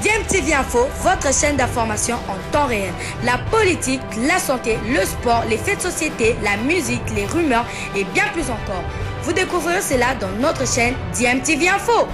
DMTV Info, votre chaîne d'information en temps réel. La politique, la santé, le sport, les faits de société, la musique, les rumeurs et bien plus encore. Vous découvrirez cela dans notre chaîne DMTV Info.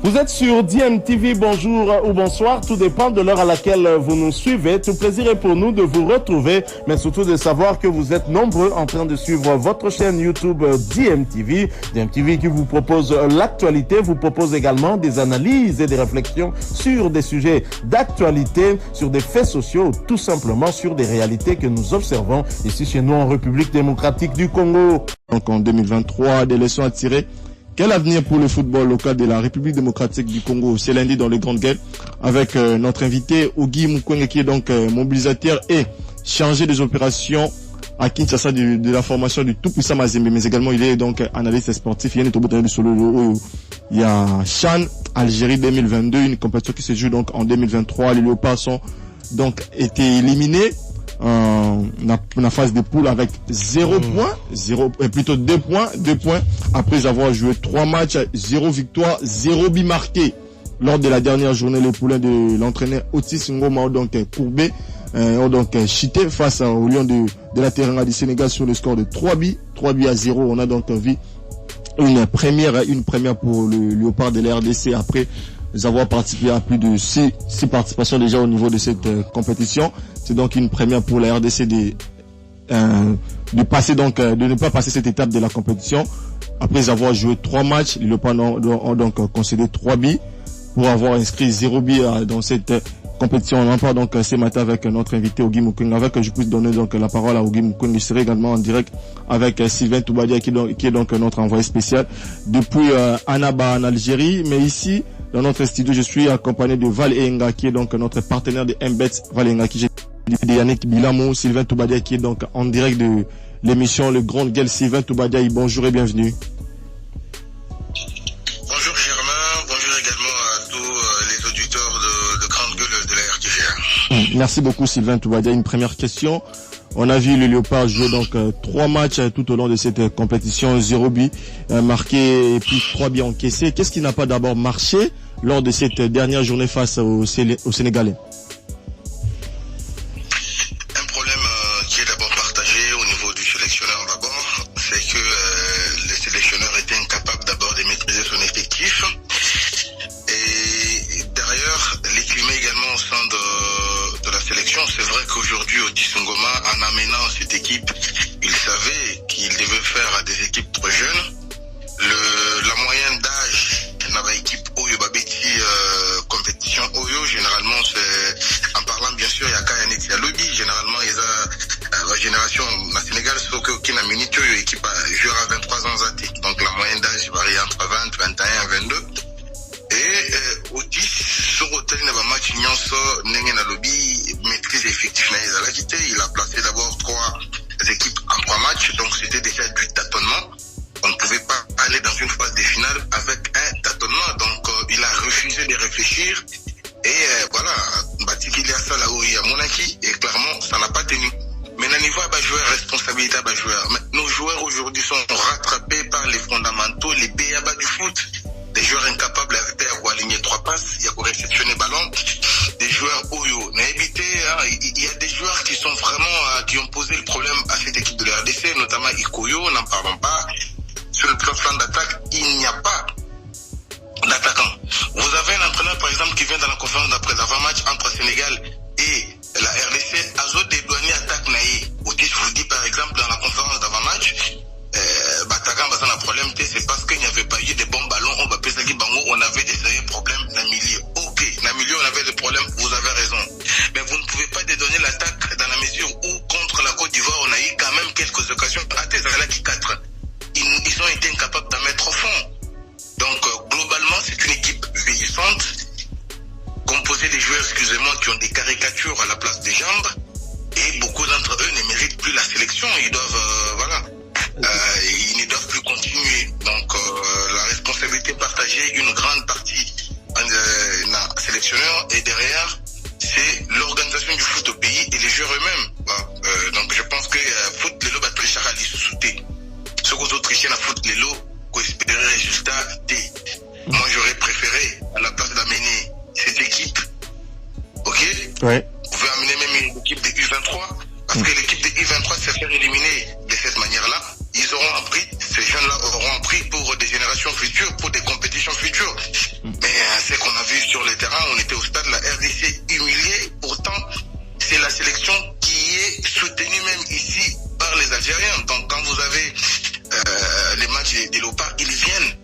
Vous êtes sur DMTV, bonjour ou bonsoir, tout dépend de l'heure à laquelle vous nous suivez. Tout plaisir est pour nous de vous retrouver, mais surtout de savoir que vous êtes nombreux en train de suivre votre chaîne YouTube DMTV. DMTV qui vous propose l'actualité, vous propose également des analyses et des réflexions sur des sujets d'actualité, sur des faits sociaux, tout simplement sur des réalités que nous observons ici chez nous en République démocratique du Congo. Donc en 2023, des leçons à tirer. Quel avenir pour le football local de la République démocratique du Congo? C'est lundi dans le Grand Gueule avec notre invité Ogi Mukwege qui est donc mobilisateur et chargé des opérations à Kinshasa de la formation du tout-puissant Mazembe, mais également il est donc analyste sportif. Il y a Chan Algérie 2022, une compétition qui se joue donc en 2023. Les Léopards sont donc été éliminés la phase de poule avec 2 points après avoir joué 3 matchs, 0 victoire, 0 but marqué. Lors de la dernière journée, les poulains de l'entraîneur Otis Ngoma ont donc courbé, ont donc chuté face au Lion de la Teranga du Sénégal sur le score de 3 buts à 0. On a donc vu une première pour le Léopard de la RDC après avoir participé à plus de 6 participations déjà au niveau de cette compétition. C'est donc une première pour la RDC de ne pas passer cette étape de la compétition. Après avoir joué 3 matchs, les Léopards ont donc concédé 3 buts pour avoir inscrit 0 but dans cette compétition. On en parle donc ce matin avec notre invité Ogi Mukwege. Avec je puisse donner donc la parole à Ogi Mukwege. Je serai également en direct avec Sylvain Toubadia qui est donc notre envoyé spécial depuis Annaba en Algérie. Mais ici, dans notre studio, je suis accompagné de Val Enga qui est donc notre partenaire de Mbets. Val Enga qui est de Yannick Bilamo, Sylvain Toubadia qui est donc en direct de l'émission Le Grand Gueule. Sylvain Toubadia, bonjour et bienvenue. Bonjour Germain, bonjour également à tous les auditeurs de Grande Gueule de la RTGR. Merci beaucoup Sylvain Toubadia. Une première question. On a vu le Léopard jouer donc 3 matchs tout au long de cette compétition, 0 but marqué et puis 3 buts encaissés. Qu'est-ce qui n'a pas d'abord marché lors de cette dernière journée face aux Sénégalais? Un problème qui est d'abord partagé au niveau du sélectionneur d'abord, c'est que le sélectionneur était incapable d'abord de maîtriser son effectif. Et derrière, les climats également au sein de la sélection. C'est vrai qu'aujourd'hui, Otis Ngoma, en amenant cette équipe, il savait qu'il devait faire à des équipes trop jeunes. La moyenne d'âge de la équipe Oyo Babeti compétition Oyo, généralement, c'est en parlant bien sûr, il y a Kayanet Yalobi, généralement, il y a la génération, la Sénégal, sauf qu'aucune minute, l'équipe jouera à 23 ans zati. Donc la moyenne d'âge varie entre 20, 21, 22. Et Otis, sur hôtel, il y a un match nyonso, Nengen Alobi, maîtrise effectif, il a placé d'abord 3 équipes en 3 matchs, donc c'était déjà du tâtonnement. On ne pouvait pas aller dans une phase de finale avec un tâtonnement, donc il a refusé de réfléchir. Et voilà, Batikili a ça là-haut, il y a Monaki, et clairement, ça n'a pas tenu. Mais le niveau à joueur, responsabilité à joueur. Nos joueurs aujourd'hui sont rattrapés par les fondamentaux, les B.A.B.A. du foot. Des joueurs incapables à aligner 3 passes, il y a pour réceptionner ballon. Des joueurs Oyo. Il y a des joueurs qui sont vraiment, qui ont posé le problème à cette équipe de la RDC, notamment Ikoyo, n'en parlons pas. Sur le plan d'attaque, il n'y a pas d'attaquant. Vous avez un entraîneur, par exemple, qui vient dans la conférence d'après l'avant-match entre Sénégal et la RDC, Azo dédouané attaque Naïe. Otis vous dit, par exemple, dans la conférence d'avant-match, Batagan Bazan a problème, c'est parce qu'il n'y avait pas eu de bons ballons, on avait des sérieux problèmes dans le milieu. Ok, dans le milieu on avait des problèmes, vous avez raison. Mais vous ne pouvez pas dédouaner l'attaque dans la mesure où contre la Côte d'Ivoire on a eu quand même quelques occasions. Qui 4. Ils ont été incapables d'en mettre au fond. Donc globalement c'est une équipe vieillissante, composée des joueurs, excusez-moi, qui ont des caricatures à la place des jambes. Et beaucoup d'entre eux ne méritent plus la sélection. Ils doivent, ils ne doivent plus continuer. Donc, la responsabilité partagée, une grande partie sélectionneur, et derrière, c'est l'organisation du foot au pays et les joueurs eux-mêmes. Donc, je pense que foot, le lobe Parce que l'équipe de I-23 s'est fait éliminer de cette manière-là. Ils auront appris, ces jeunes-là auront appris pour des générations futures, pour des compétitions futures. Mais ce qu'on a vu sur le terrain, on était au stade, la RDC humiliée. Pourtant, c'est la sélection qui est soutenue même ici par les Algériens. Donc quand vous avez les matchs des Léopards, ils viennent.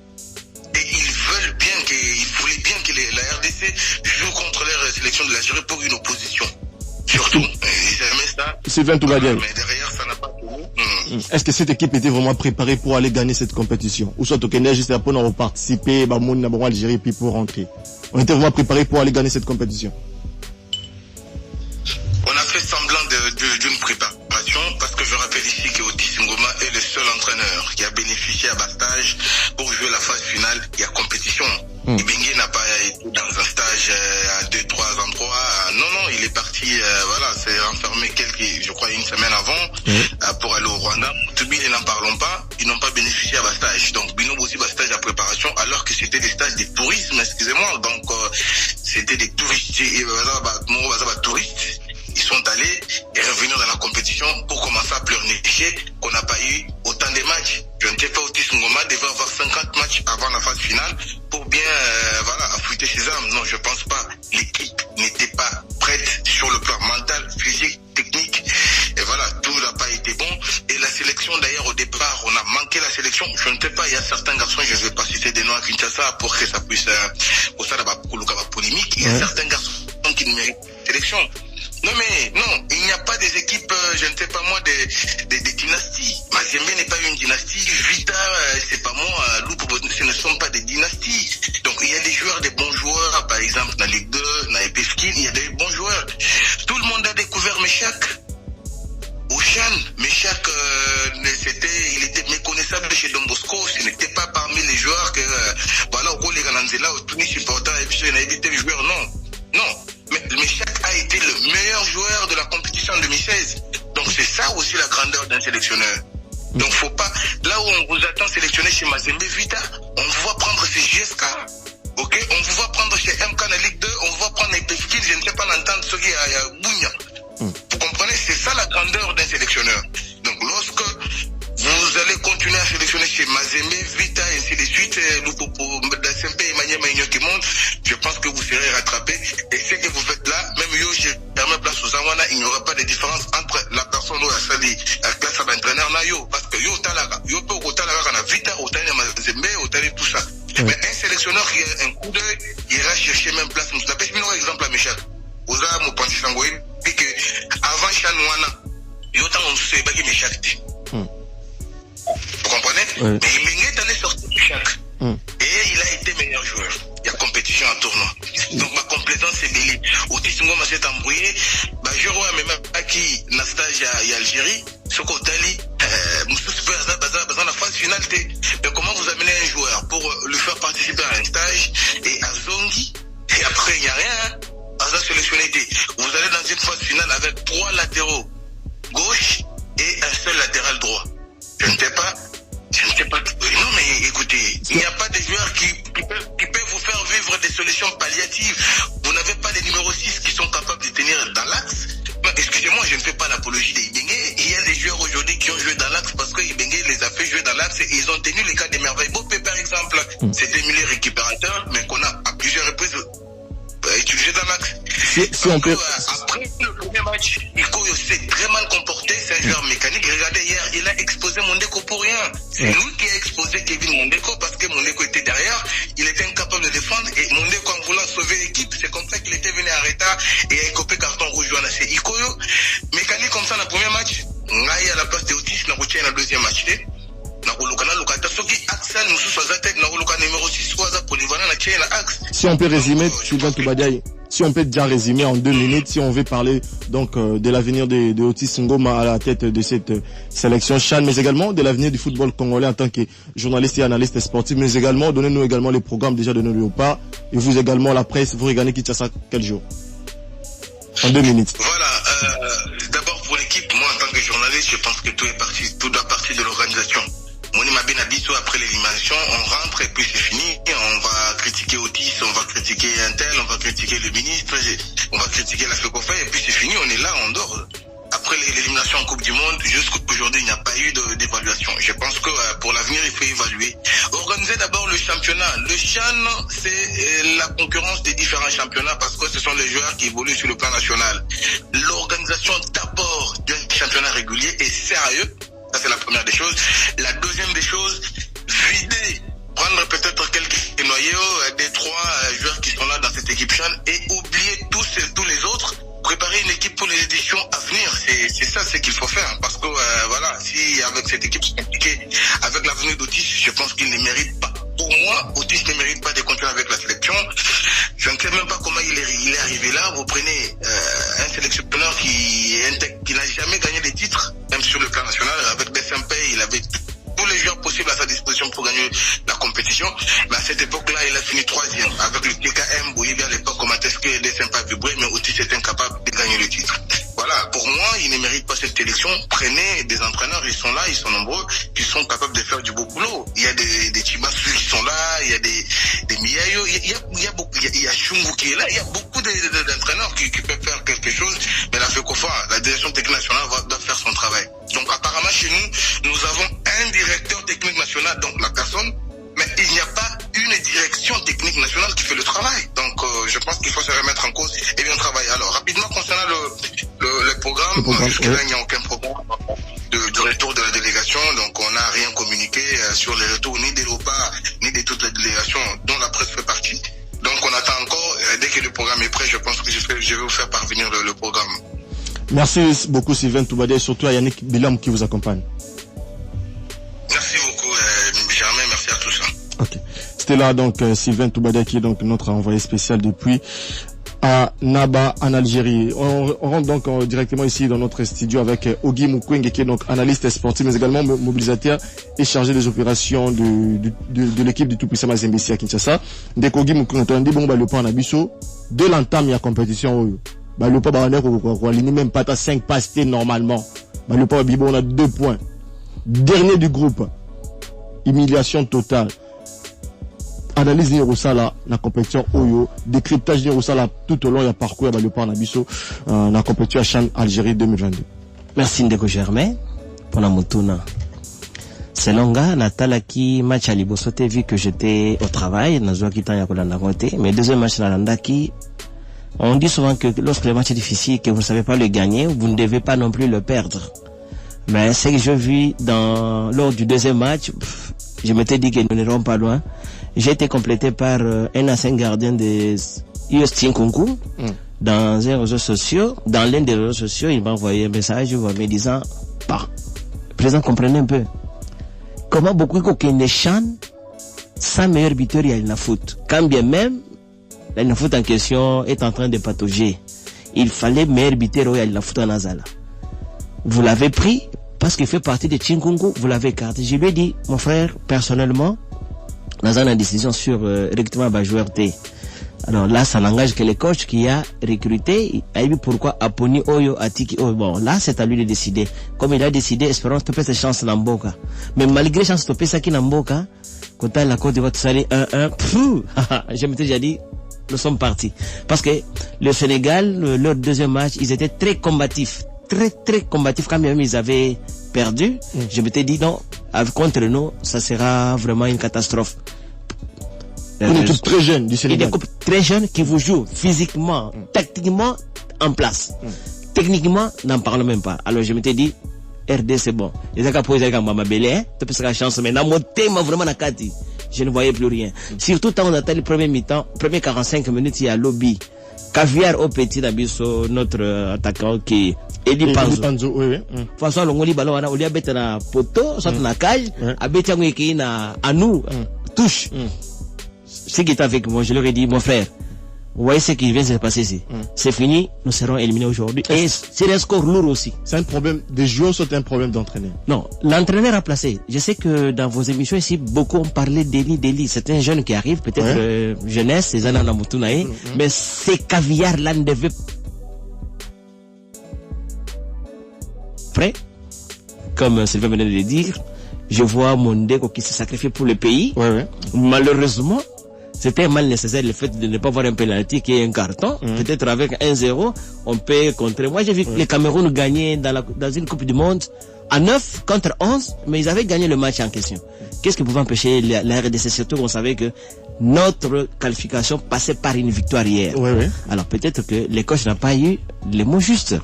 Et ils voulaient bien que la RDC joue contre leur sélection de l'Algérie pour une opposition. Surtout, ils aimaient ça. Sylvain Toubadiaï. Mais derrière, ça n'a pas tenu. Est-ce que cette équipe était vraiment préparée pour aller gagner cette compétition? Ou soit au Kenya, juste pour nous participer, Algérie, puis pour rentrer? On était vraiment préparé pour aller gagner cette compétition? On a fait semblant d'une préparation parce que je rappelle ici que Otis Ngoma est le seul entraîneur qui a bénéficié à Bastage pour jouer la phase finale. Il y a compétition. Ibengue n'a pas été dans un stage à 2-3 endroits. Non, il est parti, s'est enfermé je crois une semaine avant pour aller au Rwanda. Toubi, n'en parlons pas. Ils n'ont pas bénéficié à Bastage. Donc, Bino aussi Bastage à préparation alors que c'était des stages de tourisme, excusez-moi. Donc, c'était des touristes. Touristes. Ils sont allés et revenus dans la compétition pour commencer à pleurnicher qu'on n'a pas eu autant de matchs. Je ne sais pas, Otis Ngoma devait avoir 50 matchs avant la phase finale pour bien affûter ses armes. Non, je pense pas. L'équipe n'était pas prête sur le plan mental, physique, technique. Et voilà, tout n'a pas été bon. Et la sélection, d'ailleurs, au départ, on a manqué la sélection. Je ne sais pas, il y a certains garçons, je ne vais pas citer des noms à Kinshasa pour que ça puisse, pour ça, d'abord, polémique. Il y a certains garçons qui ne méritent la sélection. Non, il n'y a pas des équipes, je ne sais pas moi, des dynasties. Mazembe n'est pas une dynastie, Vita, c'est pas moi, Loup, ce ne sont pas des dynasties. Donc il y a des joueurs, des bons joueurs, par exemple, dans Ligue 2, dans Epeskin, il y a des bons joueurs. Tout le monde a découvert Meshak. Ocean, Meshak, il était méconnaissable chez Don Bosco, ce n'était pas parmi les joueurs que, au gros, les Gananzela, au Tunis supporter, et puis il a évité les joueurs, non. Mais Meshak a été le meilleur joueur de la compétition en 2016. Donc c'est ça aussi la grandeur d'un sélectionneur. Donc faut pas, là où on vous attend sélectionner chez Mazembe Vita, on vous voit prendre chez GSK, ok? On vous voit prendre chez MK en Ligue 2, on vous voit prendre les Pesquines, je ne sais pas l'entendre ce qui est à Bounia. Vous comprenez? C'est ça la grandeur d'un sélectionneur. Donc lorsque vous allez continuer à sélectionner chez Mazembe, Vita, et ainsi de suite, SMP et Mania Maïnio qui monte, je pense que vous serez rattrapé. Et ce que vous faites là, même yo, je permets place aux Awana, il n'y aura pas de différence entre la personne où elle a sali, la classe à l'entraîneur, parce que yo, peut Vita, Mazembe, tout ça. Mais un sélectionneur qui a un coup d'œil, il ira chercher même place. Je t'appelle un exemple à Michel. Oza, mon pensée sangoïne, puis que avant Chanouana, yo, on se fait baguer Michel. Vous comprenez? Mais il est allé sortir du chac. Et il a été meilleur joueur. Il y a compétition en tournoi. Donc ma complaisance c'est Béli. Otis Ngoma s'est embrouillé. Je vois même à qui na stage à Algérie. Ce qu'on t'a dit, dans la phase finale, mais comment vous amenez un joueur pour lui faire participer à un stage et à Zongi, et après il n'y a rien, à sélectionné. Vous allez dans une phase finale avec 3 latéraux gauche et un seul latéral droit. Je ne sais pas. Non, mais écoutez, il n'y a pas de joueurs qui peuvent vous faire vivre des solutions palliatives. Vous n'avez pas les numéros 6 qui sont capables de tenir dans l'axe. Excusez-moi, je ne fais pas l'apologie des Ibengue. Il y a des joueurs aujourd'hui qui ont joué dans l'axe parce que Ibengue les a fait jouer dans l'axe et ils ont tenu les cas des merveilles. Bopé, par exemple, c'est des milliers récupérateurs, mais qu'on a à plusieurs reprises utilisé dans l'axe. Si on peut... Après le premier match, Iko s'est très mal comporté, c'est un joueur mécanique. Regardez hier, il a exposé Mondeko pour rien. C'est lui qui a exposé Kevin Mondeko parce que Mondeko était derrière, il était incapable de défendre et Mondeko en voulant sauver l'équipe, c'est comme ça qu'il était venu à retard et a écopé carton rouge. C'est Iko mécanique comme ça dans le premier match. Ngai à la place de Otis, n'a retenu dans le deuxième match. Si on peut résumer, Sylvain Toubadiaï, si on peut déjà résumer en 2 minutes, si on veut parler donc de l'avenir de Otis Ngoma à la tête de cette sélection CHAN, mais également de l'avenir du football congolais en tant que journaliste et analyste sportif, mais également, donnez-nous également les programmes déjà de nos Léopards, et vous également la presse, vous regardez Kinshasa quel jour? En 2 minutes. Voilà, d'abord pour l'équipe, moi en tant que journaliste, je pense que tout doit partir de l'organisation. Moni Mabenabiso, après l'élimination, on rentre et puis c'est fini. On va critiquer Otis, on va critiquer Intel, on va critiquer le ministre, on va critiquer la FECOFA et puis c'est fini, on est là, on dort. Après l'élimination en Coupe du Monde, jusqu'aujourd'hui, il n'y a pas eu d'évaluation. Je pense que pour l'avenir, il faut évaluer. Organiser d'abord le championnat. Le CHAN, c'est la concurrence des différents championnats parce que ce sont les joueurs qui évoluent sur le plan national. L'organisation d'abord d'un championnat régulier est sérieux. Ça, c'est la première des choses. La deuxième des choses, vider, prendre peut-être quelques noyaux des 3 joueurs qui sont là dans cette équipe CHAN et oublier tous les autres. Préparer une équipe pour les éditions à venir, c'est ça ce qu'il faut faire. Parce que voilà, si avec cette équipe c'est compliqué, avec l'avenir d'Otis, je pense qu'il ne mérite pas. Pour moi, Otis ne mérite pas de continuer avec la sélection. Je ne sais même pas comment il est arrivé là. Vous prenez un sélectionneur qui n'a jamais gagné des titres, même sur le plan national. Avec SMP, il avait tous les joueurs possibles à sa disposition pour gagner la compétition. Mais à cette époque-là, il a fini 3e. Avec le TKM, vous voyez bien à l'époque comment est-ce que des sympas vibraient, mais Otis était incapable de gagner le titre. Voilà, pour moi, il ne mérite pas cette sélection. Prenez des entraîneurs, ils sont là, ils sont nombreux, qui sont capables de faire du beau boulot. Il y a des Chibasu qui sont là, il y a des Miyayo, il y a beaucoup, il y a Chungu qui est là, il y a beaucoup d'entraîneurs qui peuvent faire quelque chose, mais la FECOFA, la direction technique nationale doit faire son travail. Donc apparemment chez nous avons un directeur technique national, donc la personne, mais il n'y a pas une direction technique nationale qui fait le travail. Donc je pense qu'il faut se remettre en cause et bien travailler. Alors rapidement concernant le programme, jusque-là il n'y a aucun programme du retour de la délégation, donc on n'a rien communiqué sur les retours ni des LOPA ni de toutes les délégations dont la presse fait partie. Donc on attend encore, dès que le programme est prêt, je pense que je vais vous faire parvenir le programme. Merci beaucoup Sylvain Toubadé, surtout à Yannick Bilam qui vous accompagne. Merci beaucoup Germain, merci à tous. Ok. C'était là donc Sylvain Toubadé qui est donc notre envoyé spécial depuis à Naba en Algérie. On rentre donc directement ici dans notre studio avec Ogi Mukwenge qui est donc analyste sportif mais également mobilisateur et chargé des opérations de l'équipe du tout-puissant Mazembe à Kinshasa. Dès qu'Ogi Mukwenge on dit bon bah le point Nabiso de l'entame il y a compétition bah le pas bander ko aligné même pas à 5 passes normalement. Bah le pas bibo on a 2 points. Dernier du groupe. Humiliation totale. Analyse Nirosala la compétition Oyo, décryptage Nirosala tout au long du parcours le pas Nabiso la compétition CHAN Algérie 2022. Merci Ndeko Germain pour la mutuna. C'est longa Natala qui match à Libosote vu que j'étais au travail nazoa kitanya ko landa côté mais deuxième match na landaki. On dit souvent que lorsque le match est difficile, que vous ne savez pas le gagner, vous ne devez pas non plus le perdre. Mais ce que je vis lors du deuxième match, je m'étais dit que nous n'irons pas loin. J'ai été complété par un ancien gardien de US Tinkunku dans un réseau social. Dans l'un des réseaux sociaux, il m'a envoyé un message me disant, bah, président, comprenez un peu. Comment beaucoup de CHAN, sans meilleur buteur, il y a une faute. Quand bien même, la faute en question est en train de patauger. Il fallait meilleur buteur, il y a la faute en Azala. Vous l'avez pris parce qu'il fait partie de Tinkungu, vous l'avez écarté. Je lui ai dit, mon frère, personnellement, nous avons une décision sur recrutement de joueur T. Alors là, ça n'engage que le coach qui a recruté. Il a dit pourquoi Aponi Oyo Atiki Oyo. Bon, là, c'est à lui de décider. Comme il a décidé, espérons stopper ses chances dans Mboka. Mais malgré chance stopper ça qui dans Mboka, quand la Côte d'Ivoire salé 1-1, je m'étais déjà dit, nous sommes partis. Parce que le Sénégal, leur deuxième match, ils étaient très combatifs. Très combatifs quand même ils avaient perdu. Je m'étais dit non, contre nous, ça sera vraiment une catastrophe. Une équipe très jeune du Sénégal. Une équipe très jeune qui vous joue physiquement, tactiquement en place. Techniquement, n'en parlons même pas. Alors je m'étais dit, RD c'est bon. Les gars pour les gars m'a belé, tu peux la chance mais dans mon thème vraiment na kati. Je ne voyais plus rien. Surtout quand on attend le premier mi-temps, premier 45 minutes il y a lobby. Caviar au petit Nabiso, notre attaquant qui Eli Panzo. Oui. Façon l'ongoli ballon on lui a bête na poto, soit na cage, a bête yango qui na à nous touche. Ce qui est avec moi, je leur ai dit mon frère, vous voyez ce qui vient de se passer ici. C'est fini, nous serons éliminés aujourd'hui. Et c'est un score lourd aussi. C'est un problème des joueurs, c'est un problème d'entraîneur. Non, l'entraîneur a placé. Je sais que dans vos émissions ici, beaucoup ont parlé d'Eli. C'est un jeune qui arrive, peut-être jeunesse, c'est Zana Namutunae, mais ces caviars-là ne devaient prêt, comme Sylvain venait de le dire, je vois mon Ndeko qui s'est sacrifié pour le pays. Malheureusement, c'était un mal nécessaire le fait de ne pas avoir un penalty qui est un carton. Peut-être avec 1-0, on peut contrer. Moi, j'ai vu que les Cameroun gagnaient dans une Coupe du Monde à 9 contre 11, mais ils avaient gagné le match en question. Qu'est-ce qui pouvait empêcher la RDC? Surtout qu'on savait que notre qualification passait par une victoire hier. Alors peut-être que les coachs n'ont pas eu les mots justes.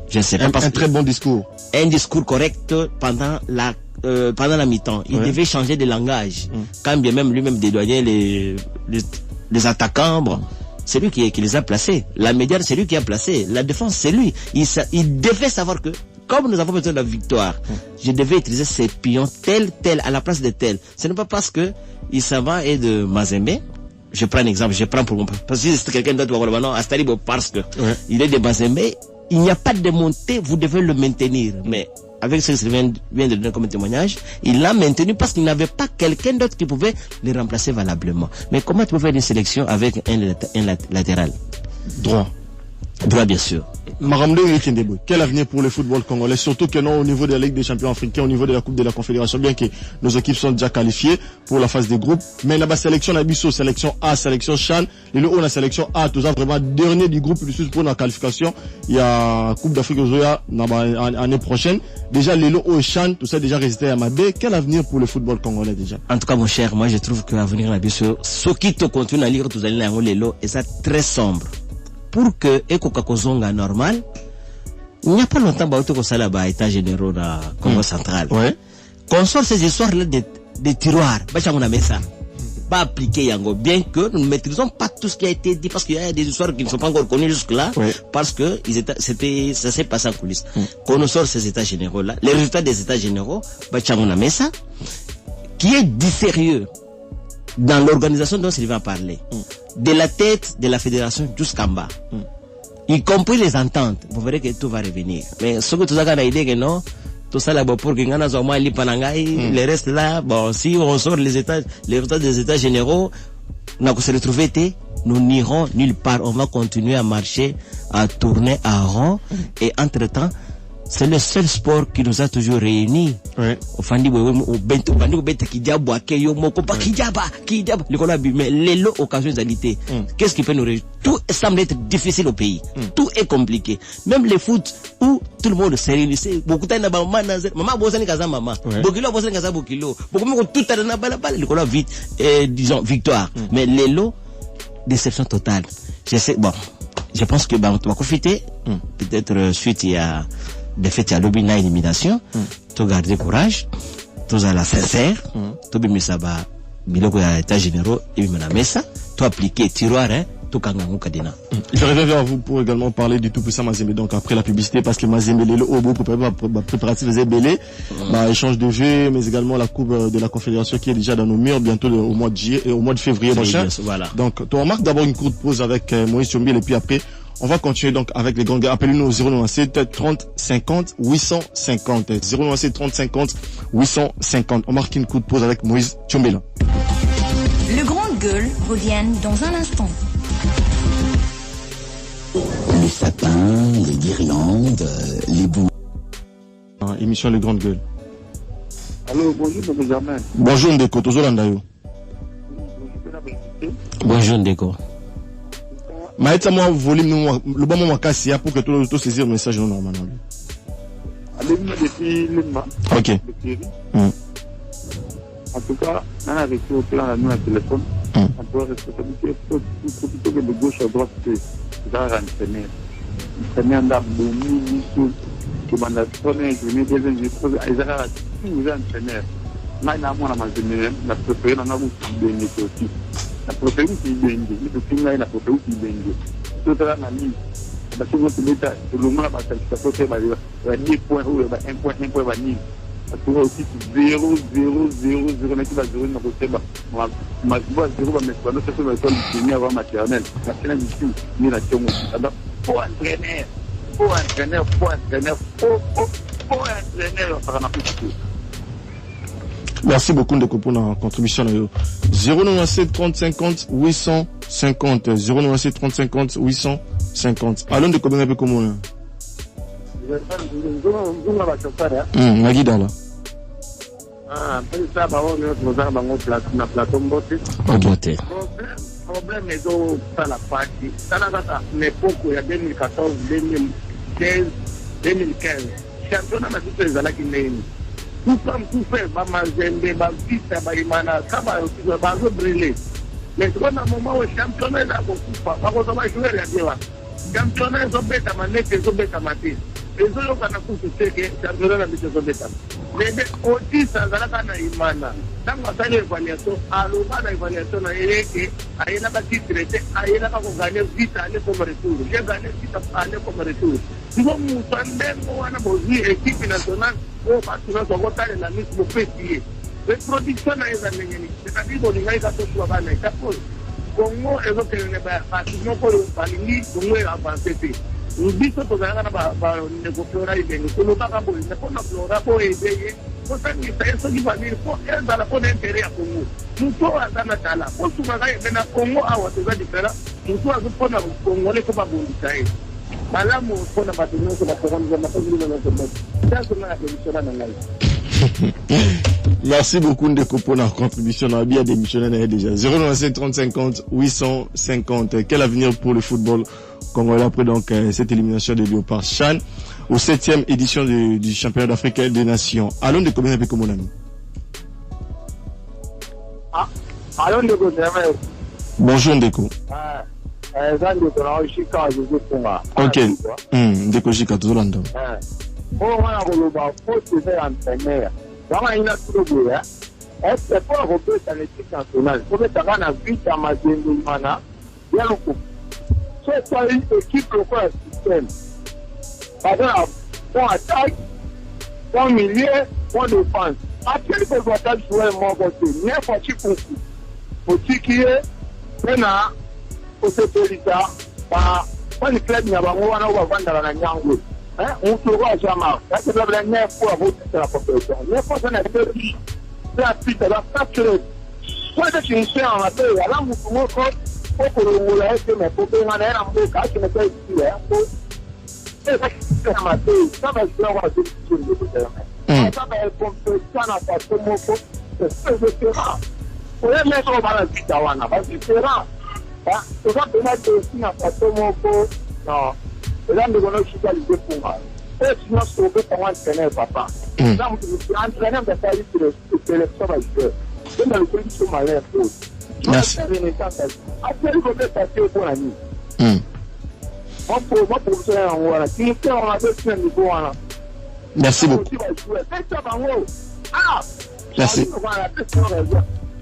Je ne sais pas. Un très bon discours. Un discours correct pendant la mi-temps. Il devait changer de langage. Quand bien même lui-même dédouanait les attaquants, bon, c'est lui qui les a placés. La médiane, c'est lui qui a placé. La défense, c'est lui. Il devait savoir que, comme nous avons besoin de la victoire, je devais utiliser ces pions tel à la place de tel. Ce n'est pas parce que Issava est de Mazembe. Je prends un exemple, pour mon, parce que si c'est quelqu'un d'autre, Astaribo, parce que il est de Mazembe, il n'y a pas de montée, vous devez le maintenir. Mais avec ce que je viens de donner comme témoignage, il l'a maintenu parce qu'il n'avait pas quelqu'un d'autre qui pouvait le remplacer valablement. Mais comment tu peux faire une sélection avec un latéral? Droit, bien sûr. Maramdo Kendebo, quel avenir pour le football congolais, surtout que non au niveau de la Ligue des champions africains, au niveau de la Coupe de la Confédération, bien que nos équipes sont déjà qualifiées pour la phase des groupes, mais là-bas sélection Nabiso, sélection A, sélection Chan, et le haut la sélection A, tout ça vraiment dernier du groupe plus pour la qualification, il y a Coupe d'Afrique aux l'année prochaine, déjà les haut et Chan, tout ça déjà résisté à Mabé, quel avenir pour le football congolais déjà? En tout cas mon cher, moi je trouve que l'avenir Nabiso, ce qui te continue à lire tous les lots, et ça très sombre. Pour que Ekoka Kozonga normal, il n'y a pas longtemps que ça là-bas, état généraux dans Congo central. Qu'on sort ces histoires-là des tiroirs, on a mis ça. Pas appliqué Yango, bien que nous ne maîtrisons pas tout ce qui a été dit, parce qu'il y a des histoires qui ne sont pas encore connues jusque-là, parce que ça s'est passé en coulisses. Qu'on sort ces états généraux-là, les résultats des états généraux, on a mis ça, qui est du sérieux dans l'organisation dont Sylvain a parlé. De la tête de la fédération jusqu'en bas, y compris les ententes, vous verrez que tout va revenir. Mais ce que tout ça a idée que non, tout ça là-bas pour que Ngana Zoma li Panangai, le reste là, bon, si on sort les résultats des états généraux, on a se retrouver, nous n'irons nulle part, on va continuer à marcher, à tourner à rond, et entre-temps, c'est le seul sport qui nous a toujours réunis. Mais les lots occasionnalités, qu'est-ce qui peut nous réunir? Tout semble être difficile au pays. Tout est compliqué. Même les foot où tout le monde s'est réuni. Beaucoup de maman bosani kaza maman. Bokilo bosani kaza bokilo. Beaucoup tout à l'heure vite, disons victoire. Mais les lots, déception totale. Je pense que on va profiter. Peut-être suite il y a de fait, il y a l'obina élimination, tu garder courage, tu as la sincère, tu as mis ça, biloko ya état généraux, et bien la messa, tu appliquer tiroir, tu kangangu kadina. Je reviens vers vous pour également parler du tout puissant Mazembe, donc après la publicité, parce que Mazembe, le haut beaucoup préparatifs des belé, échange de jeux, mais également la Coupe de la Confédération qui est déjà dans nos murs, bientôt au mois de juillet, au mois de février prochain. Voilà. Donc, tu remarques d'abord une courte pause avec Moïse Chombil, et puis après, on va continuer donc avec les grands gars. Appelez-nous au 097 30 50 850. 097 30 50 850. On marque une courte pause avec Moïse Tchombela. Le Grand Gueule revient dans un instant. Les sapins, les guirlandes, les bouts. Émission Les Grandes Gueules. Allô, bonjour, M. Germain. Bonjour, Ndeko. Bonjour, Ndeko. Maïta, moi, volume, le bon moment cassé pour que tout saisir le message non normal. Allez-moi depuis l'Emma. Ok. En tout cas, on a reçu au plan à nous un téléphone. On peut responsabiliser plutôt que de gauche à droite, c'est un entraîneur. Entraîneur d'Abdoumi, qui m'a donné une journée, deuxième journée, ils ont tous les entraîneurs. Là, il y a un moment, la préférée, on a beaucoup de aussi. La préférée, c'est bien. Le film là, la préférée, c'est bien. Tout à l'analyse. Parce que votre état, le moment, la qualification, c'est 2 points ou 1 point, 1 point, parce que aussi 0, 0, 0, 0, mais qui va 0, ma 0 va mettre dans notre école primaire avant maternelle. La finale du tout, ni la tienne aussi. Alors, faut entraîneur, par un peu plus. Merci beaucoup de pour la contribution. 097 30 50 850. 097 30 50 850. Allons de combien un peu comme on Nagida là. ça va on est dans un plateau na plateau mbote. Mbote. Problème est au ça la partie. Ça n'a pas l'époque il y a 2014, 2015, 2015. Championnat na tout les ala qui n'est. Tout comme tout fait ba mazembe ba vita ba imana ça va brûler. Mais quand à un moment où championnat là beaucoup pas ça va jouer la bien. Championnat zo beta manete zo beta mati. Les autres kana kutu que championnat na biso zo beta. Mais aussi ça va kana imana. Dans la évaluation, alors la évaluation na yeke ayena ba titre ayena ba gagner vite aller comme retour. J'ai gagné vite aller comme retour. Sinon mutandengo wana bozi équipe nationale au partenaire so gotale la mise mo petit. Les productions na eza nengeni. C'est-à-dire qu'on y a ka to kwa bana itapo. Congo ezo kelene ba non ko balingi Congo avancer. Biso to zanga na ba negociora ibeni. Kulo ba ka bo ne ko na flora ko ebeye. Ko tangi ça qui va venir pour elle dans la bonne intérêt à Congo. Muto azana tala. Ko tuma ga ebena Congo awa to za difera. Muto azo pona Congo le ko ba bondi tai. Malamu pona ba tino ko ba ko nza ma ko ni na ko. Ça c'est na émission na ngai. Merci beaucoup Ndeko pour la contribution à bien des missionnaires déjà. 097 30 50 850. Quel avenir pour le football congolais après donc cette élimination de Léopard Chan au 7e édition du championnat d'Afrique des Nations. Allons de combien avec mon ami. Allons Ndeko. Bonjour Ndeko. Ok. Ndeko Jika toujours là. Oh wana koloba faut se faire entraîner. Kama ina tudo ya. Est-ce pour représenter l'équipe nationale. Pour mettre en vite à Mazembe mana. Bien le coup. C'est pas une équipe locale système. Par exemple, bon attaque, bon milieu, bon défense. Après il faut attaquer jouer mon côté. N'importe qui pour qui est maintenant pour se pelita ba kwa ni club ya bango wana wa vanda na nyango. On se voit jamais. C'est la dernière fois vous êtes la population. Les fois on a fait la suite de la capture. Quand tu es en la paix, alors vous pouvez pour le la que mais pour bien aller en bout quand tu me fais ici là. C'est ça qui fait ma paix. Ça va se voir de sur le ça va être comme ça na pas comme moko. C'est différent. Pour les mettre au balance d'awana, c'est différent. C'est ça peut mettre aussi na pas comme moko. Non. Et là, nous allons chuter les deux pour et sinon, je trouve qu'on va entraîner papa. Là, entraîner de faire une sélection avec eux. C'est dans le pays qui sont malins. Merci. Après, il faut passer au bon ami. Moi, pour ça, on va si on a deux semaines de bon. Merci beaucoup. Merci.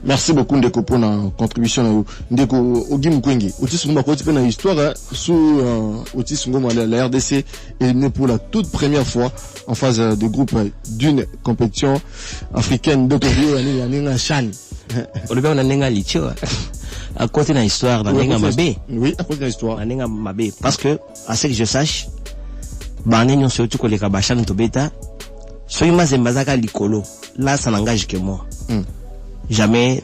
Merci beaucoup Ndeko pour la contribution. Ndeko Ogi Mukwengi, Otis Ngoma côté une histoire sous Otis Ngoma la RDC est né pour la toute première fois en phase de groupe d'une compétition africaine d'Otobio à Ninga Chan. On le voit dans Ninga Licho. À côté de l'histoire dans Ninga Mabé. Oui, à côté de l'histoire. Dans Ninga Mabé parce que à ce que je sache, Bané nyon surtout que les Kabachan Tobeta, soyez Zembazaka Likolo. Là ça n'engage que moi. Jamais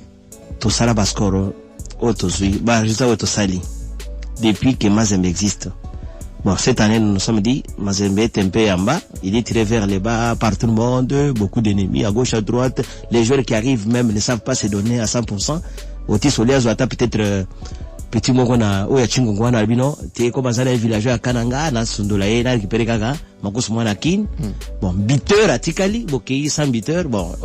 tout ça la bascoro autosui bah juste autosali depuis que Mazembe existe. Bon cette année nous nous sommes dit Mazembe est un peu en bas, il est tiré vers les bas par tout le monde, beaucoup d'ennemis à gauche à droite, les joueurs qui arrivent même ne savent pas se donner à 100%. Otis Olias doit peut-être petit mongona oya chingongwana albino te ko bazana villageois à Kananga na sundola na récupérer kaka makosu mwana kin. Bon buteur à Tikali bokei sans buteur. Bon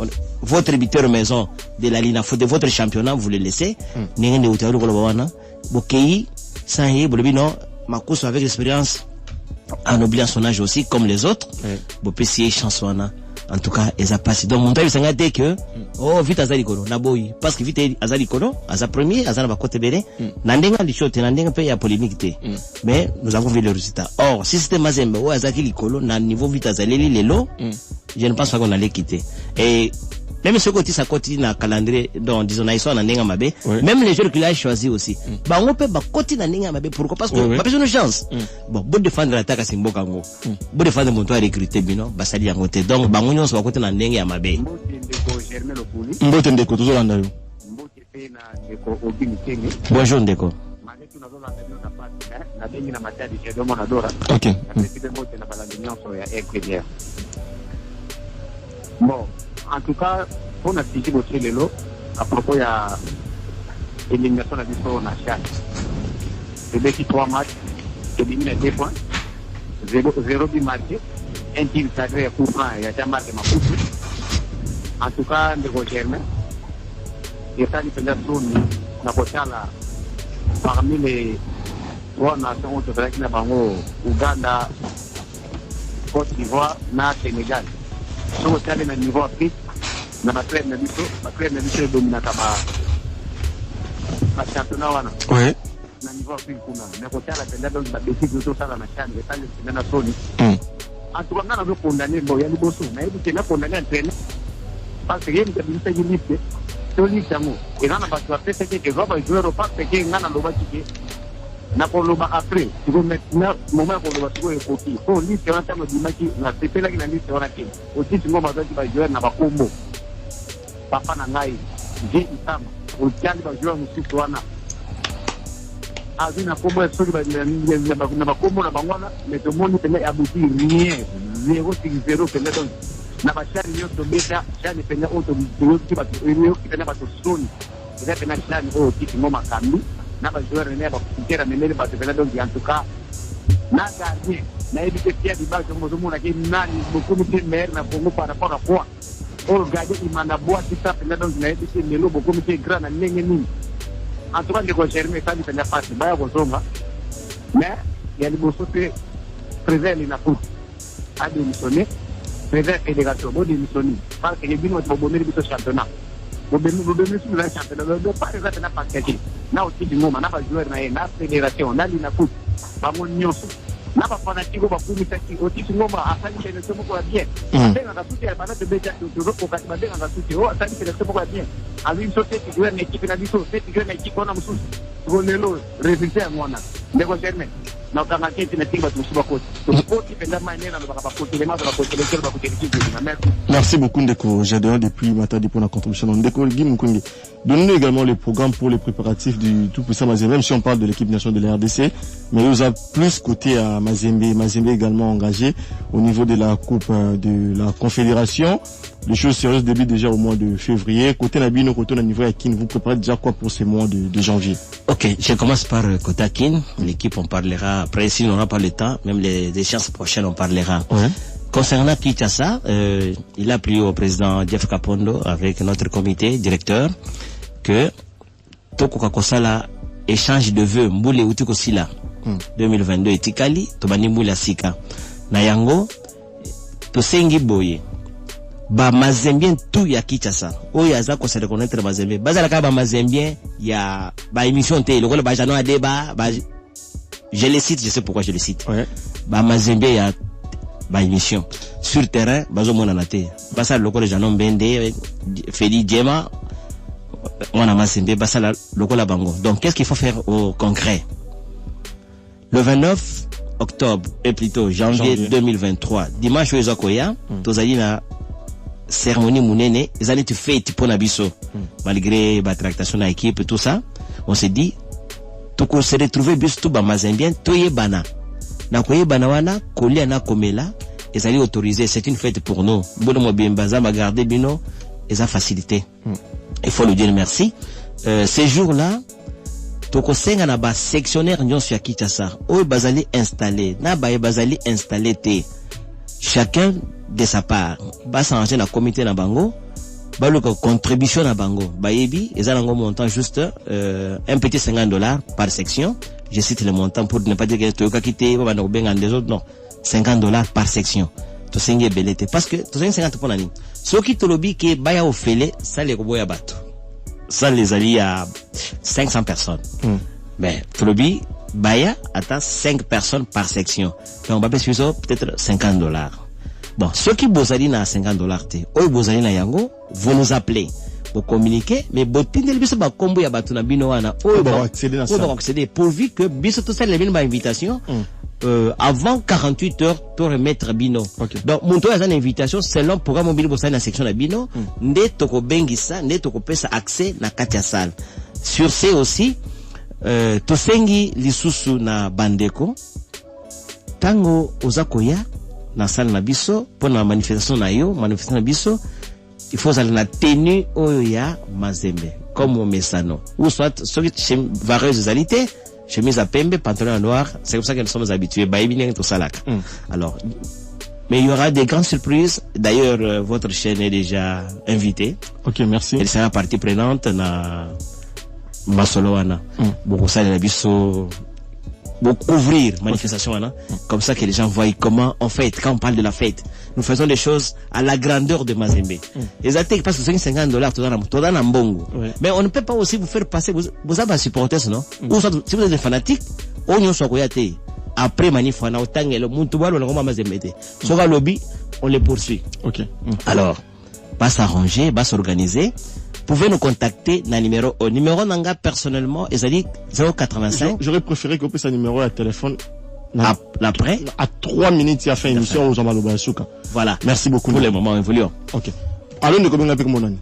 votre buteur maison de la ligne de votre championnat vous le laissez n'engene utaru ko lobana bokei sans y bolbino makosu avec l'expérience en oubliant son âge aussi comme les autres bopesi chansona. En tout cas, ils a passé. Donc, mon père, il s'est dit que, oh, vite, Azali Kono, Naboui. Parce que vite, Azali Kono, Aza premier, Azali va côté Bélé, Nandenga, les choses, Nandenga, il y a polémique. Mais, nous avons vu le résultat. Or, si c'était Mazembe, ou Azali Likolo, na niveau vite, Azali, les lots, je ne pense pas qu'on allait quitter. Et, même ce côté, ça continue dans le calendrier, donc, disons, ils sont Nandenga Mabé, même les joueurs qu'il a choisi aussi. Bah, on peut, continuer Nandenga Mabé, pourquoi? Parce que, pas besoin de chance. Bon, beau défendre l'attaque à Simbokango. Beau défendre mon toit recruter, bino, bah, ça dit à côté. Donc, bah, on se va côté Nandenga Mabé. Mbote Ndeko, toujours en d'ailleurs. Bonjour Ndeko. Ok. Bon, en tout cas, on a fini aussi les lots à propos de l'élimination de la victoire en Achan. Le défi 3 matchs, élimine 2 points, 0 but marqué, un tir sacré coup franc et a marqué ma pousse. En tout cas, Ndeko Germain, il y a des personnes parmi les 3 nations autorisées qui sont Ouganda, Côte d'Ivoire, na Sénégal. Donc, on est à niveau Afrique, on a créé un mission dominant le championnat. Oui. Na niveau Afrique, on a donc la décision de tout ça dans la chaîne, les temps en tout cas, on a condamné, bon, il y a des bosses, mais il y a condamné un traîner. Parce que il y a une liste, c'est une liste d'amour. Et là, on a fait ce que Rob a joué au parc, c'est qu'il y a un loba qui n'a pas le bas après. Tu veux maintenant, moment pour le bas, tu veux copier. Oh, liste, c'est un terme d'image, la CP là qui n'a liste, on a fait. Aussi, tu m'as dit, va jouer, n'a pas combo. Papa n'a eu, j'ai eu ça. Au tient, il va jouer, on suit, toi, azina combo ya soli na bakombo na bangwana mais tout le monde tenait abouti rien 0-0 pena donc na bashari yoto beta shani pena auto yoto ba yo pena ba soni eza pena shani o tiki ngoma kambi na ba joueur ne ba kutera menele ba pena donc en tout cas na gardien na ebite pia di ba comme tout na ki nani beaucoup de mer na Congo par rapport à quoi o gardien imanda boa tita pena donc na ebite melo beaucoup de grand na nenge nini. En tout cas, les Germain, ça ne fait pas de bail mais il y a des bosses que président il n'a pas à démissionner, président fédération doit démissionner parce que les bins vont bonner le championnat. Vous devez suivre le championnat, vous ne pas réserver la partie. Là aussi, du moment, on n'a pas joué dans la fédération, on a l'INA foot, pas mon nion. n'a pas fanatique au bakumi taki aussi tu ngoma asali kile somo kwa bien benga ngasuti ya bana tebeja turopo kwa benga ngasuti o asali kile somo kwa bien ali sote kidoa na equipe na biso sote kidoa na equipe na msusu gonelo résultat ngona ndeko Germain na kama kiti na tiba tusiba kote tupoti penda manena na bakapoti le mazo la kote le kerba kote l'équipe na merci beaucoup Ndeko Jadon depuis Matadi pour la contribution Ndeko Guim Kungi. Donnez-nous également les programmes pour les préparatifs du tout puissant Mazembe, même si on parle de l'équipe nationale de la RDC, mais il nous a plus côté à Mazembe également engagé au niveau de la Coupe de la Confédération. Les choses sérieuses débutent déjà au mois de février. Côté Nabino, côté niveau Akin, vous préparez déjà quoi pour ces mois de janvier? Ok, je commence par côté Akin. L'équipe, on parlera après, si on n'aura pas le temps, même les échéances prochaines, on parlera. Ouais. Concernant Kinshasa, il a pris au président Jeff Kapondo avec notre comité directeur que Toko Kakosala échange de vœux Mboule Utiko Sila 2022 et Tikali, Tobani Mboula Sika. Nayango, Tosengi Boye. Ba Mazembien tout ya Kinshasa. O yaza ko se reconnaître Mazembien. Bazala ka ba Mazembien ya ba émission té le ba jano a débat ba je le cite, je sais pourquoi je le cite. Ouais. Ba Mazembien ya ba émission sur terrain bazo mona naté. Basa lokole jano mbende Feli Djema on a Mazembien basa la lokola bango. Donc qu'est-ce qu'il faut faire au concret? Le 29 octobre et plutôt janvier 2023 dimanche au Koya tozali na cérémonie munene ils allaient te fête pour Nabiso malgré la tractation de l'équipe et tout ça on s'est dit tout qu'on se retrouver bis tout ba Mazembien toye bana na koye bana wana kolia na komela ils allaient autoriser c'est une fête pour nous bono mo bembaza ma garder bino ils a facilité il faut lui dire merci ces jours là toko senga na ba sectionnaire nyonso ya Kinshasa o bazali installé na ba bazali installé té chacun de sa part ba changer na comité na bango ba le contribution na bango ba yebi ezala montant juste un petit $50 par section. Je cite le montant pour ne pas dire que toyoka kité ba na benga des autres, non, $50 par section to senge belete parce que to senge 50 pour nani soki to lobi ke ba ya ofele ça les koboya bato ça les alliés à 500 personnes mais to lobi baya attend 5 personnes par section donc on va payer peut-être $50. Bon, ceux qui bozali na $50 té, ou bozali na yango, vous nous appelez, vous communiquez, mais botindel biso ba kombo ya batu na bino wana, ou ba accéder pourvu que biso tout ça les ba invitation avant 48 heures pour remettre bino. Okay. Donc monto ya une invitation selon programme mobile bozali na section na bino, nde toko bengisa, nde toko pesa accès na kati ya salle. Sur ce aussi tosengi lisusu na bandeko tango ozakoya na salle na biso pour la manifestation na biso il faut aller la tenue oya mazembe comme au mesano ou soit ceux qui vareuse alité chemise à pembe pantalon noir, c'est comme ça que nous sommes habitués tout ça là. Alors mais il y aura des grandes surprises. D'ailleurs votre chaîne est déjà invitée. OK, merci. Elle sera partie prenante na Masoloana. Beaucoup ça la biso beaucoup couvrir manifestation là, comme ça que les gens voient comment on fête. Quand on parle de la fête, nous faisons des choses à la grandeur de Mazembe. Les attaques passent $50 tout dans la mbongo. Mais on ne peut pas aussi vous faire passer, vous avez un supporter, non? Ou soit, si vous êtes des fanatiques, on y soit koyate. Après manifana, autant le muntubalo, le roma Mazembe. Sauf lobby, on les poursuit. OK. Alors, va s'arranger, va s'organiser. Vous pouvez nous contacter dans le numéro nanga personnellement, et ça dit 085. J'aurais préféré qu'on puisse un numéro à téléphone. L'après. À 3 minutes, il a fait une émission aux Amaloba Souka. Voilà. Merci beaucoup. Pour les moments évoluants. OK. Allons de combien avec mon ami?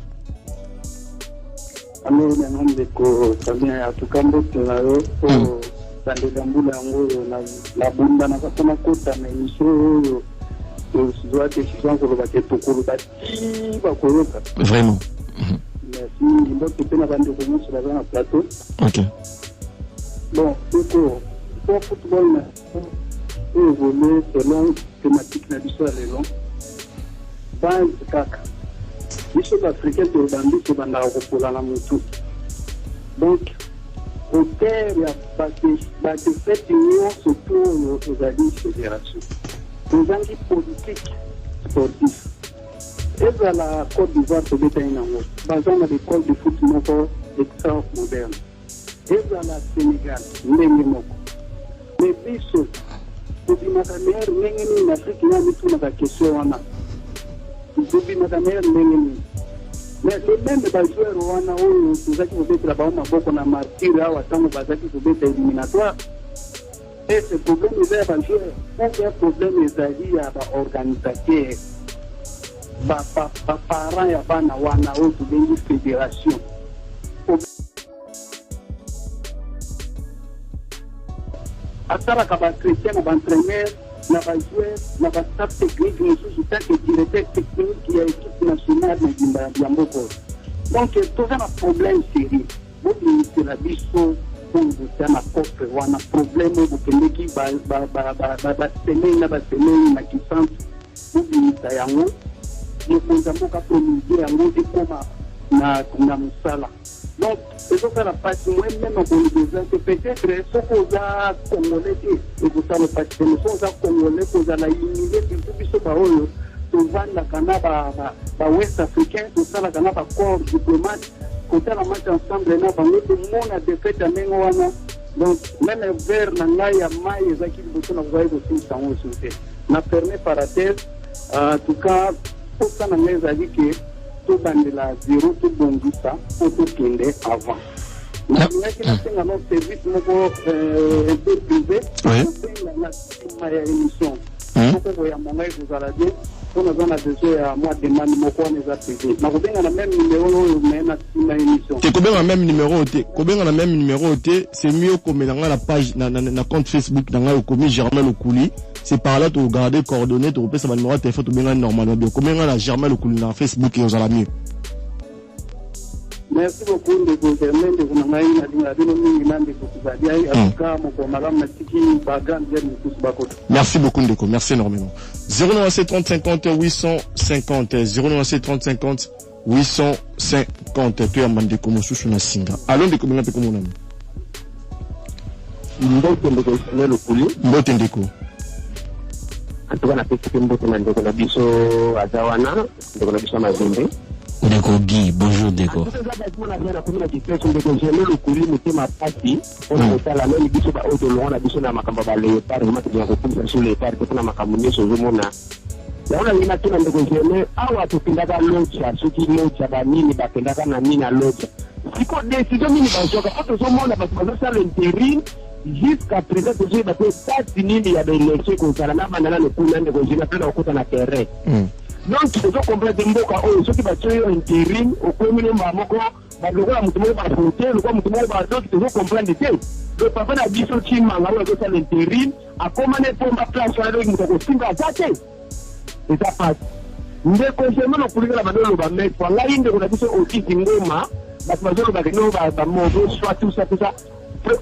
Alors, en tout cas, la bunda na kasama kota na émission doit décision pour le bateau pour le bâtiment. Vraiment. Merci. Il faut que tu aies sur la plateau. OK. Bon, pour football, on évolue selon thématique na biso à l'élan. Base kaka. Biso africain de bandi se banda ko la mutu. Donc au terre il y a des faits union surtout aux alliés fédération. Les enjeux politiques sportifs. Et à la Côte d'Ivoire, c'est des pays basés dans l'école de foot extra moderne. Et à la Sénégal, Nénémoko. Mais biso, pour dire ma mère, Nénémi, en Afrique, il y a tout dans la question. Pour dire ma mère, Nénémi. Mais même les joueurs wana oyo tuzaki kubetela baoma boko na martyr au atango bazaki kubeta éliminatoire et ce problème est là parce que un problème ezali ya ba organisateur ba parents ya bana wana oyo tubengi fédération asalaka bachrétien na baentraîneur na bajoueur na bastaff technique mosusu tant que directeur technique ya équipe nationale na ndimba ya mboko. Donc toza na problème sérieux bobimisela biso bongosa na cope wana problème oyo bokendeki basemei na basemei na kisantu bobimisa yango mokonzi mboka promulgue yango ekoma na mosala. Donc ezokala pasi moi-même akolibeza que peut-être soki oza congolais te ekosala pasi te moso oza congolais kozala humilié surtout biso baoyo tovandaka na bawest africain tosalaka na bacorps diplomate kotala match ensemble na bango tomona defete ya ndenge wana. Donc même vers na ngai ya mai ezaki liboso na kozali kosilisa yango osu te na ferme parenthèse. En tout cas posa na ngai ezali ke tobandela zéro tobongisa po tokende avant nabingaki nasenga no service moko un peu privé obenga na nsima ya émission moko koyamba ngai kozala bien mpo naza na besoin ya mwa demande moko wana eza privé nakobenga na même numéro oyo me na nsima ya émission te kobenga même numéro te kobenga na même numéro te c'est mieux komela nga na page na compte Facebook na ngai okomi Germain Lokuli. C'est par là que vous gardez coordonnées, vous pouvez numéro de téléphone, vous pouvez normalement. Donc, comment on a Germain Lokuli dans Facebook et vous allez mieux. Merci beaucoup de vous permettre de vous envoyer Merci beaucoup Ndeko, merci énormément. 097 30 50 850 097 30 50 850 tu as mandé comme sous na singa. Allons de comment on mon ami. Mbote Ndeko. En tout cas, na pesi mbote na ndeko na biso azawana ndeko na biso Mazembe. Ndeko Guy, bonjour Ndeko. Yaona lina tuna ndeko njeme awa tupindaka locha suki locha banini bakendaka na nini locha. Siko décision mini bazoka auto zomona bazo sala l'intérim jusqu'à présent que j'ai battu tati nini ya d'élection ko sala na bandana le kuna ndeko njeme tena okuta na terrain. Donc tu dois comprendre mboka oyo soki batyo intérim okomi no mamoko baloko mutu mo ba frontière ko mutu mo ba donc tu dois comprendre te. Le papa na biso chimanga oyo ko sala l'intérim akoma ne pomba place wala mutu ko singa zate. Et ça passe. ndeko sema pour la bandolo ba mettre pour la inde on a dit aussi ngoma parce que bazolo ba no ba modo soit tout ça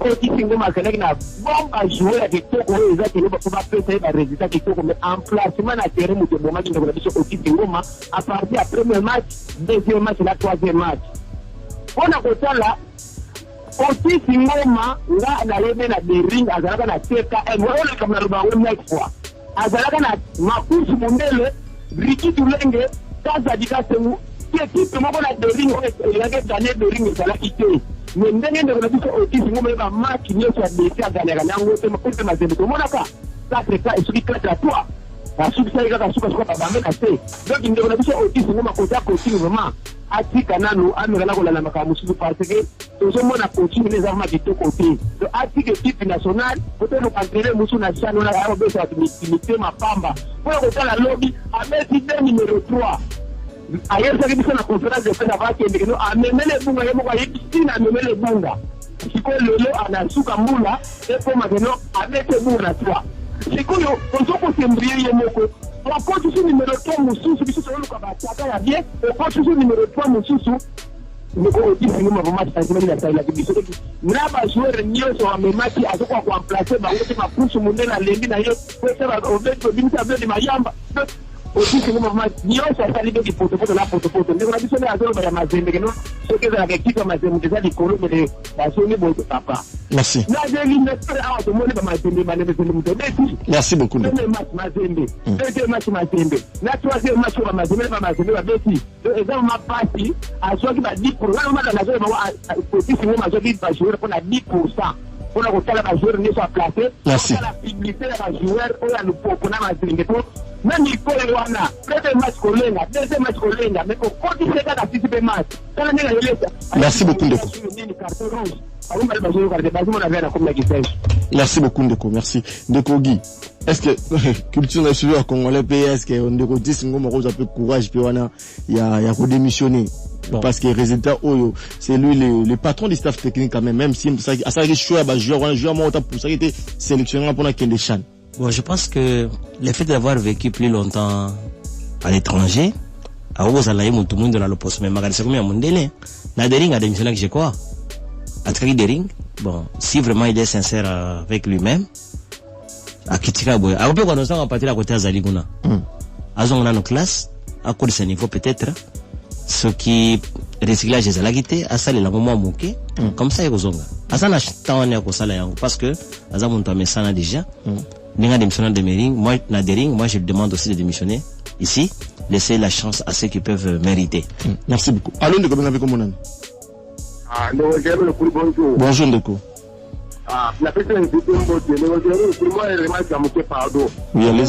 aussi ngoma kana na bomba jouer avec toko eza que ba pas peut ba résultat qui toko mais en placement na terrain muto bomba qui on a dit aussi ngoma à partir du premier match deuxième match la troisième match on a kotala aussi ngoma nga na lebe na ring azalaka na TKM wala kama na rubango next fois azalaka na makusu mondele Ricky Tulenge, Kaza Dikasengu, qui équipe moko na de ring, il a gagné de ring ça l'a quitté. Mais ndenge de la biso aussi ngo meba match ni so adesi agana kana ngo te makote mazembe to monaka. Ça c'est ça et ce qui claque à toi. La succès ga ka suka ba me kase. Donc ndenge de la biso aussi ngo makota coaching vraiment. Atika nanu amela ko la makamusu parce que tozo mona coaching les armes de tout côté. Donc atika équipe nationale, peut-être nous entraîner musu na chano na abo besa timité mapamba. Pour ko la lobby a mettre numéro 3. Ayer ça qui na conférence de presse avant que nous amemele bunga yemo kwa yiki na amemele bunga. Siko lelo anasuka mula et pour maintenant a mettre bunga 3. Siko yo tozo ko sembrier yemoko. On coach sur numéro 3 mususu biso solo kwa bataka ya bien, on coach sur numéro 3 mususu. Nous ko oti fini ma match ta semaine la taila biso. Na ba joueur nyoso wa memati azoko kwa remplacer ba wote mapusu munela lendi na yo. Ko sera obeto bimisa bele mayamba. Aussi que nous match nyoso sa libe di poto la poto. Ndeko na biso na azolo ba ya mazembe no. So que za kitu mazembe za di kolo de ba soni bo papa. Merci. Merci beaucoup. Deuxième match Mazembe. La troisième match Mazembe va Betty. Exemple ma partie à soit qui va 10 pour la match la zone va petit sinon ma zone va jouer pour la 10%. Pour la rotala va jouer ne soit placé. Merci. La publicité va jouer pour la pour na Mazembe. Même il faut le wana. Premier match Kolenga, deuxième match Kolenga, mais au continue à participer match. Merci beaucoup Ndeko. Merci beaucoup Ndeko, merci. Ndeko Guy, est-ce que culture nationale congolais est-ce que Ndeko dit ngoma rose un peu courage puis wana il y a démissionné parce que résultat c'est lui le patron du staff technique quand même si ça ça que choix ba joueur moi pour ça qui était sélectionné pour la Kende Chan. Bon, je pense que le fait d'avoir vécu plus longtemps à l'étranger, à Ozalaï, tout le monde dans le poste, mais Magali Sakoumi à Mondele, na Dering a démissionné que j'ai quoi? À Traki Dering, bon, si vraiment il est sincère avec lui-même, à Kitika Boy, à peu quand nous sommes partis à côté à Zaliguna, à Zonga nos classes, à cause de ce niveau peut-être, ce qui recyclage des alagité, à ça les langues mouké, comme ça il y a Zonga. À ça n'a pas de parce que, à ça mon toit ça déjà. N'inga démissionné de Mering, moi na Dering, moi je demande aussi de démissionner ici, laisser la chance à ceux qui peuvent mériter. Merci beaucoup. Allô Ndeko Benga Beko Monan. Ah, non, j'aime le coup bonjour. Bonjour Ndeko. Ah, la personne qui dit bonjour, pour moi elle remarque à mon pardon. Oui, allez.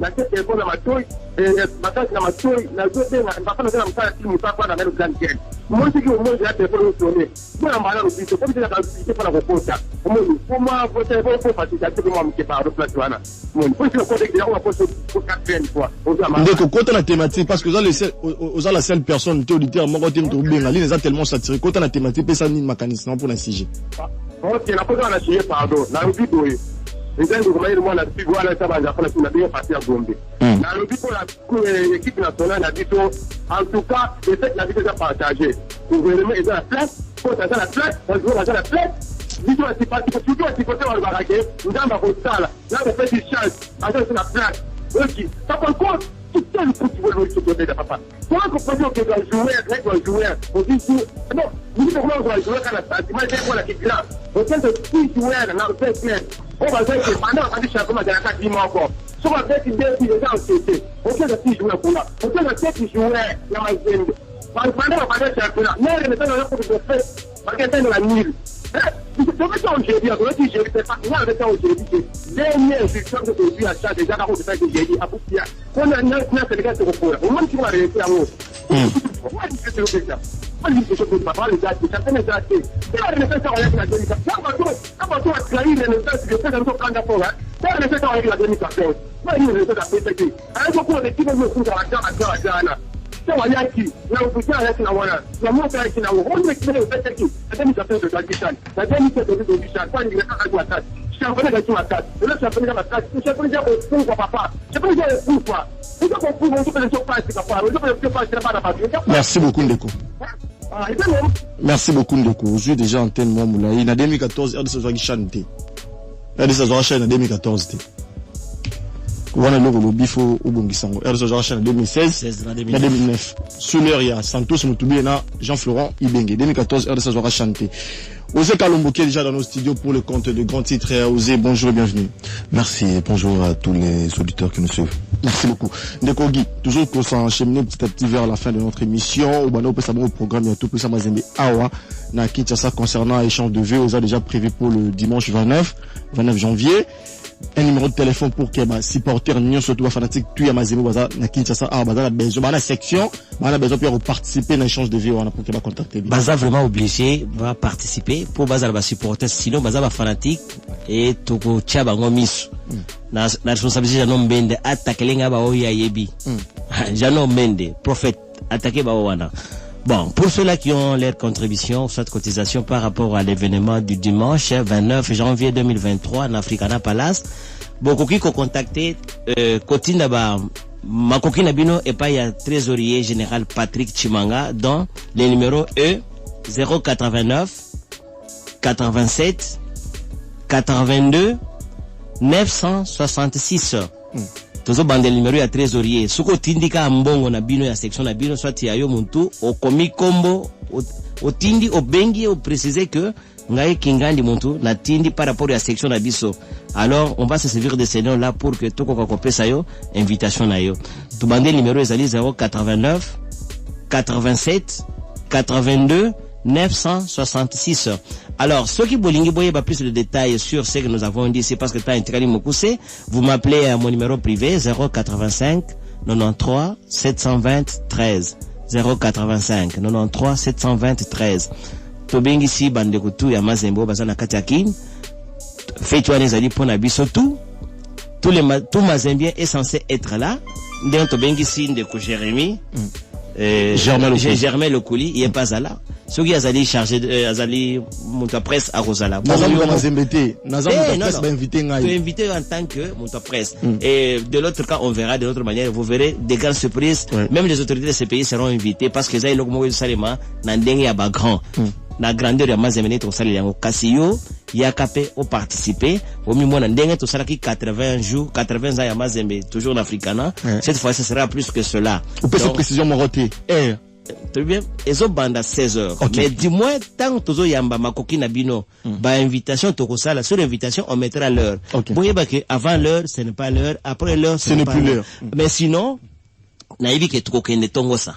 La tête est bonne à ma toy, et ma tête à ma toy, la zone de ma femme de la moutarde qui me parle dans la même grande gueule. Moi, c'est que au moins j'ai hâte de faire le sonner. Moi, en malheur aussi, c'est comme si la qualité pour la réponse. Pour moi, vous savez, vous faciliter que moi, je parle de Platuana. Moi, il faut que le contexte de la réponse pour 4e fois. Ndeko, quand on a thématique, parce que vous avez la seule personne, tu es auditeur, moi, quand tu es bien, les a tellement saturé, quand on a thématique, ça n'y mécanisme pour un sujet. Ok, la pose on a signé pardon. Dans le but, oui. Les gens de moi, la figure, la salle, on a bien passé à Gombe. Dans le but, pour l'équipe nationale, a dit en tout cas, le fait que la vie est partagée. Le gouvernement est dans la place, quand on est dans la place, on joue dans la place. Dis-toi, c'est pas, toujours à côté, on va baraquer, nous avons la salle, là, on fait des chances, à sur la place. Ok, ça par contre, tout le coup, tu veux le côté de papa. Comment qu'on peut dire qu'on doit jouer, on dit tout, non, nous disons comment on doit jouer quand la sentiment est pour la qui là. On tient de tout jouer dans le fait que, on va dire que pendant qu'on a dit chacun, on a 4 mois encore. Soit on va dire qu'il y a des gens en CT, on tient de tout jouer pour là. On tient de tout jouer dans la zone. Pendant qu'on a dit chacun, mais il y a des gens qui ont fait, parce qu'il y a la nuit. C'est ça que j'ai dit, c'est pas moi avec ça que j'ai dit. Dernière instruction que j'ai dit à ça, déjà, quand j'ai dit à Boukia, on a un Sénégal de repos. Au moins, tu vas réussir à moi. Pourquoi est-ce que tu fais ça? Moi, je dis que je peux pas parler de ça, ça fait ça. C'est pas de faire ça avec la démocratie. Quand on a trahi les naissances, je fais un peu prendre d'accord. Ça, on fait ça avec la démocratie. Moi, je ne sais pas faire ça. Alors, pourquoi on est qui veut me foutre à la Wanyaki, na ufutia yake na wana na moto yake na uone kile utacheki. Hata ni tatizo la kishan. Na tena ni tatizo la kishan. Kwa nini nataka kwa tatu? championnat gagné la carte. Le championnat la carte. Le championnat pour papa. Le championnat pour quoi? Merci beaucoup Ndeko. Merci beaucoup Ndeko. Je suis déjà en tête moi Moulaï. En 2014, RDC qui chanté. RDC en 2014. Wana loko lo bifo ubongisango. RDC en 2016, en 2009. Sur l'heure il y a Santos Moutoubi et Jean-Florent Ibenge. 2014, RDC a chanté. Osé Kalombo qui est déjà dans nos studios pour le compte de Grand Titre. Osé, bonjour et bienvenue. Merci et bonjour à tous les auditeurs qui nous suivent. Merci beaucoup. Ndeko Guy, toujours pour s'enchaîner petit à petit vers la fin de notre émission. Au programme, il y a tout ça Mazembe Awa, na Kinshasa concernant l'échange de vues. On a déjà prévu pour le dimanche 29 janvier. Un numéro de téléphone pour que les supporters n'y surtout fanatiques tu à Mazembe Baza na Kinshasa a Baza besoin la section, on a besoin pour participer à l'échange de vues, on a pour que va contacter. Baza vraiment obligé va participer pour Baza va supporter sinon Baza va fanatique et toko tchaba ngomis. Na responsabilité Janon Mbende attaquer lenga ba oya yebi. Janon Mbende prophète attaquer ba wana. Bon, pour ceux-là qui ont leur contribution, cette cotisation par rapport à l'événement du dimanche 29 janvier 2023 en Africana Palace, beaucoup qui ont contacté Kotina ba Makoki Nabino et pas il y a trésorier général Patrick Chimanga dans les numéros E 089 87 82 966. Tozo bande numéro ya trésorier. Suko tindika mbongo na bino ya section na bino soit ya yo muntu o komi kombo o tindi o bengi o préciser que ngai kingandi muntu na tindi par rapport à section na biso. Alors on va se servir de ces noms là pour que toko kopesa yo invitation na yo. Tu bande numéro ezali 089 87 82 966. Alors, ceux qui bolingi boye pas plus de détails sur ce que nous avons dit, c'est parce que t'as intérêt Moukoussé. Vous m'appelez à mon numéro privé 085 93 720 13 085 93 720 13. Tobengi si bande kutu ya Mazembo bazana katiakin. Faites-toi les alliés pour nabiso tout Mazembien est censé être là. Donc Tobengi si ndeko Jérémy. Germain le coulis, il est pas là. Ceux qui ont chargé Azali Monta Presse à Rosala. Tu invité en tant que Monta Presse. Et de l'autre cas, on verra de l'autre manière, vous verrez des grandes surprises. Même les autorités de ce pays seront invitées parce que ça, ils ont Salema, Nandeng ya grand. La grandeur ya Mazembe to sali yango Kasiyo Yakapé au participer au minimum Nandeng to sala qui 80 jours 80 ans ya Mazembe toujours en Africana. Cette fois ce sera plus que cela. Ou peut-être précision Moroté. Très bien. Et au banda 16h. Mais dis-moi tant tozo yamba makoki na bino ba invitation to kosala sur l'invitation on mettra l'heure. Boye ba que avant l'heure ce n'est pas l'heure, après l'heure ce n'est plus l'heure. Mais sinon na yebi ke to kende tongo ça.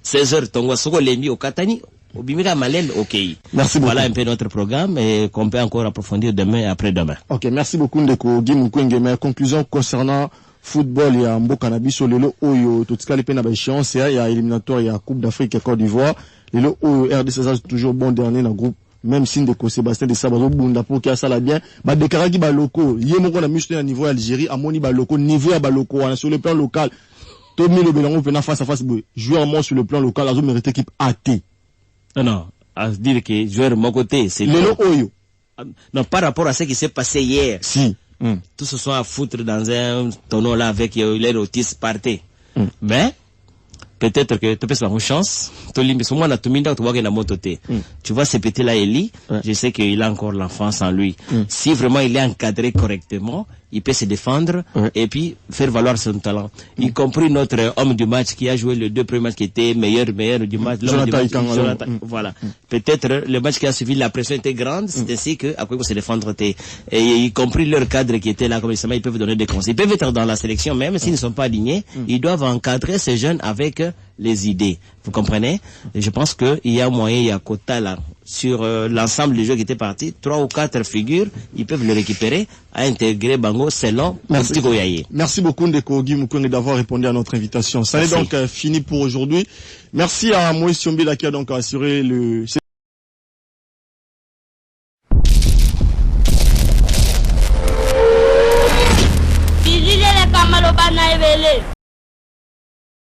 16h tongo soko lembi au Katani. Okay. Merci beaucoup. Voilà un peu notre programme et qu'on peut encore approfondir demain et après-demain. Ok, merci beaucoup Ndeko Guy Mukwenge. Ma conclusion concernant football, il y a Mboka Nabiso, lelo Oyo, tout ce qui est échéance, il y a éliminatoire, il y a Coupe d'Afrique et Côte d'Ivoire. Lelo Oyo, RDC toujours bon dernier dans le groupe. Même si Ndeko Sébastien de Sabazo Bunda pour qu'il y a ça là bien, bah déclaré ba loko, yémo qu'on a mis à niveau Algérie, à Moni ba loko, niveau à ba loko, on a sur le plan local. Tommy Le Belango venant face à face, joueur mort sur le plan local, la zone mérite équipe AT. Non, à dire que joueur mon côté, c'est Lelo Oyo. Non, par rapport à ce qui s'est passé hier. Si. Tous se sont à foutre dans un tonneau là avec les autistes partés. Mais, peut-être que tu peux avoir une chance. Tu vois, ce petit là, Eli, je sais qu'il a encore l'enfance en lui. Si vraiment il est encadré correctement, il peut se défendre et puis faire valoir son talent. Y compris notre homme du match qui a joué les deux premiers matchs qui étaient meilleurs du match. Jonathan. Voilà. Peut-être le match qui a suivi, la pression était grande, c'est ainsi que, après qu'on se défendre, et y compris leur cadre qui était là, comme ils peuvent donner des conseils. Ils peuvent être dans la sélection, même s'ils ne sont pas alignés, ils doivent encadrer ces jeunes avec les idées. Vous comprenez? Et je pense qu'il y a moyen, il y a quota là. Sur l'ensemble des jeux qui étaient partis, 3 ou 4 figures, ils peuvent le récupérer, à intégrer Bango selon Merci. Merci beaucoup Ndeko Guy Mukwenge d'avoir répondu à notre invitation. Ça est donc fini pour aujourd'hui. Merci à Moïse Siombila qui a donc assuré le...